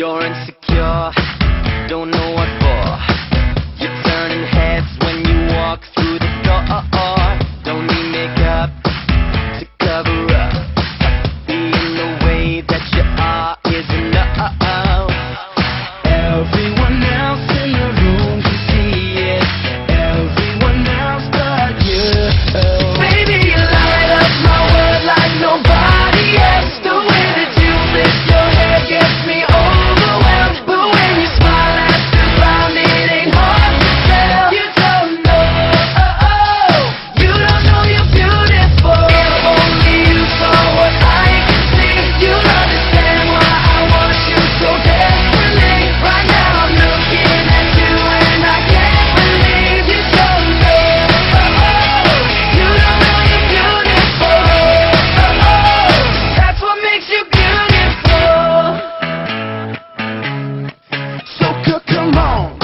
You're insecure, don't know what for. You're turning heads when you walk through the door. Don't need makeup to cover up. Being the way that you are is enough. Everyone else in the room can see it. Everyone else but you. Baby, you light up my world like nobody else. The way that you lift your hair gets me overwhelmed. But when you smile at the ground, it ain't hard to tell. You don't know, you don't know you're beautiful. If only you saw what I can see, you'll understand why I want you so desperately. Right now I'm looking at you and I can't believe you don't know, you don't know you're beautiful. That's what makes you beautiful. So come on,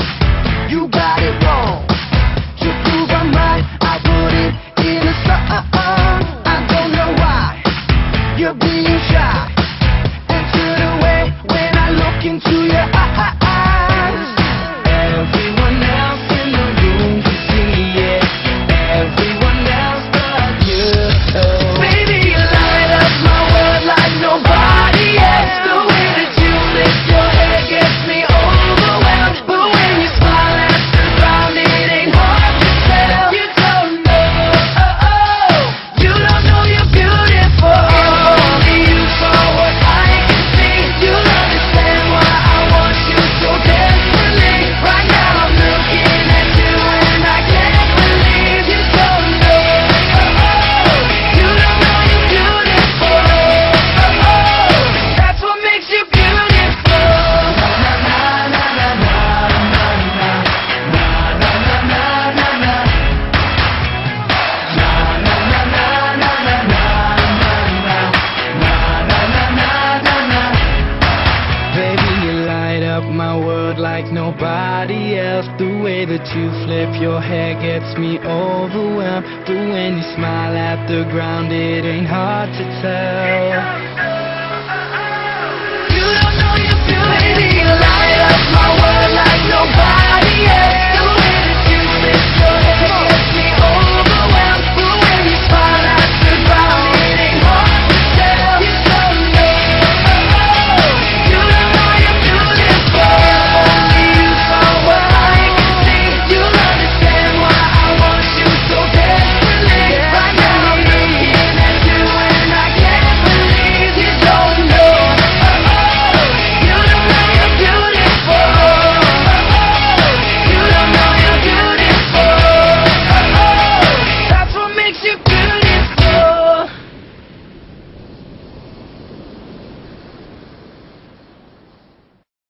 you got it wrong. To prove I'm right, I put it in a song. I don't know why you're being shy and turn away when I look into your eyes. Everyone else in the room can see it. Everyone else but you. Baby, you light up my world like nobody else. The way that you lift your hair gets me overwhelmed. But when you smile at the ground, it ain't hard to tell. You don't know, you don't know you're beautiful. If only you saw what I can see, you'll understand why I want you so desperately. Right now I'm looking at you and I can't believe you don't know, you don't know you're beautiful. That's what makes you beautiful. Baby, you light up my world like nobody else. The way that you flip your hair gets me overwhelmed. But when you smile at the ground, it ain't hard to tell. You don't know you're beautiful. Baby, you